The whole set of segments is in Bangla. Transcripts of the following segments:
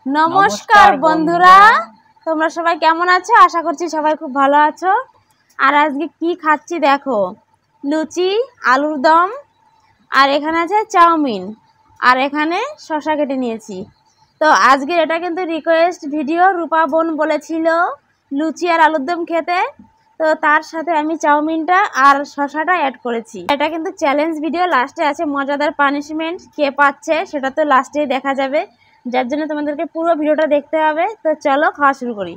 নমস্কার বন্ধুরা, তোমরা সবাই কেমন আছো? আশা করছি সবাই খুব ভালো আছো। আর আজকে কি খাচ্ছি দেখো, লুচি, আলুর দম, আর এখানে আছে চাউমিন, আর এখানে শসা কেটে নিয়েছি। তো আজকে এটা কিন্তু রিকোয়েস্ট ভিডিও, রূপা বোন বলেছিল লুচি আর আলুর দম খেতে, তো তার সাথে আমি চাউমিনটা আর শসাটা অ্যাড করেছি। এটা কিন্তু চ্যালেঞ্জ ভিডিও, লাস্টে আছে মজাদার পানিশমেন্ট, কে পাচ্ছে সেটা তো লাস্টেই দেখা যাবে, যার জন্য তোমাদেরকে পুরো ভিডিওটা দেখতে হবে। তো চলো খাওয়া শুরু করি।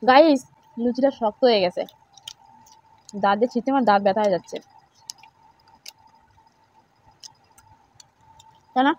গাইস, লুচিটা শক্ত হয়ে গেছে, দাঁত দিয়ে ছিটতে আমার দাঁত ব্যথা হয়ে যাচ্ছে, তাই না?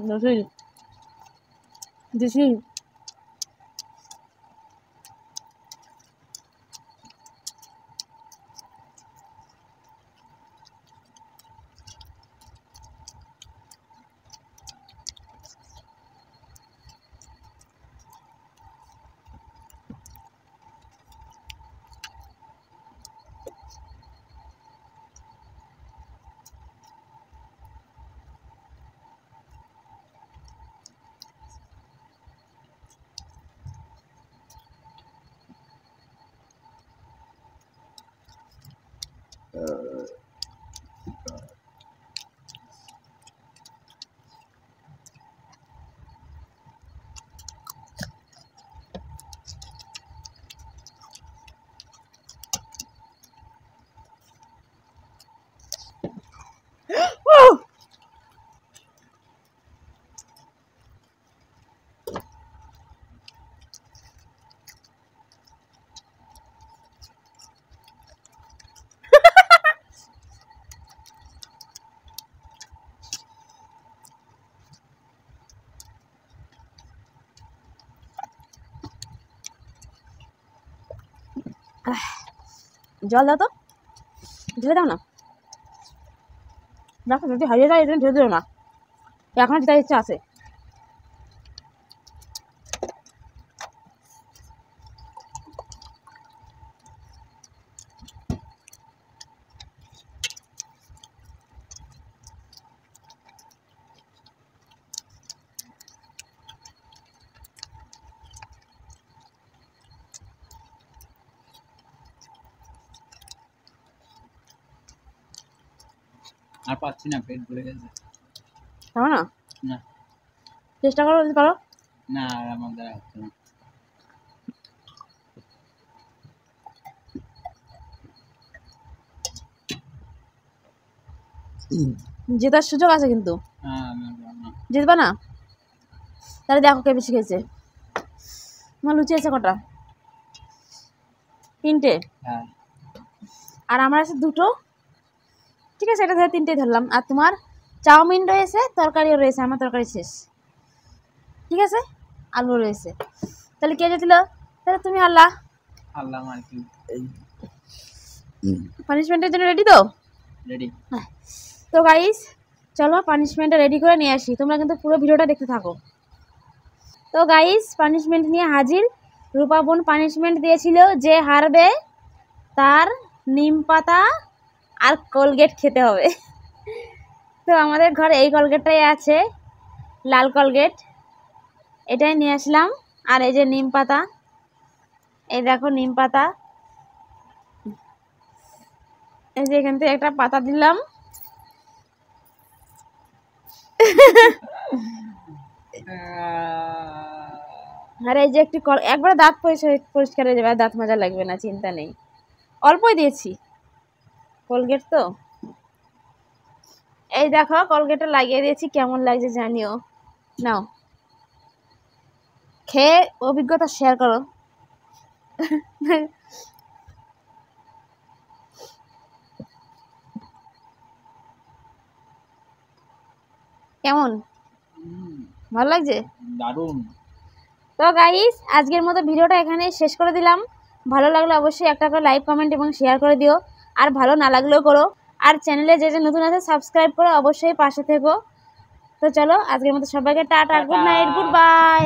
লুচি দিছি। জল দাও তো, ঢেলে দাও না। দেখো যদি হারিয়ে যায় এটা ঢেলে দিও না, এখন যেটা ইচ্ছা আছে। আর পাচ্ছি না, পেট ভরে গেছে। খাও না, না চেষ্টা করো যদি পারো। না, আর আমার দ্বারা হচ্ছে না। জেতার সুযোগ আছে কিন্তু। জিতবা না? তাহলে দেখো কে বেশি খেয়েছে। তোমার লুচি আছে কটা? 3টে। হ্যাঁ। আর আমার আছে 2টো। ঠিক আছে, এটা ধরে 3টেই ধরলাম। আর তোমার চাউমিন রয়েছে, তরকারিও রয়েছে। আমার তরকারি শেষ। ঠিক আছে, আলু রয়েছে। তাহলে কে জিতলো? তাহলে তুমি আল্লাহ। আল্লাহ আর কি। পানিশমেন্টের জন্য রেডি তো? রেডি। তো গাইস চলো পানিশমেন্টটা রেডি করে নিয়ে আসি, তোমরা কিন্তু পুরো ভিডিওটা দেখতে থাকো। তো গাইস পানিশমেন্ট নিয়ে হাজির। রূপা বোন পানিশমেন্ট দিয়েছিল যে হারবে তার নিম পাতা আর কোলগেট খেতে হবে। তো আমাদের ঘরে এই কোলগেটটাই আছে, লাল কোলগেট, এটাই নিয়ে আসলাম। আর এই যে নিম পাতা, এই দেখো নিম পাতা, এই যে এখান থেকে একটা পাতা দিলাম। আর এই যে একটি একবারে দাঁত পরিষ্কার হয়ে যাবে, আর দাঁত মাজা লাগবে না, চিন্তা নেই। অল্পই দিয়েছি, কোলগেট তো। এই দেখো কোলগেটটা লাগিয়ে দিয়েছি, কেমন লাগছে জানিও। নাও খেয়ে অভিজ্ঞতা শেয়ার করো। কেমন, ভালো লাগছে? দারুণ। তো গাইস আজকের মতো ভিডিওটা এখানে শেষ করে দিলাম। ভালো লাগলে অবশ্যই একটা করে লাইক, কমেন্ট এবং শেয়ার করে দিও। আর ভালো না লাগলেও করো। আর চ্যানেলে যে যে নতুন আছে সাবস্ক্রাইব করে অবশ্যই পাশে থেকো। তো চলো আজকের মতো সবাইকে tata, good night, good bye.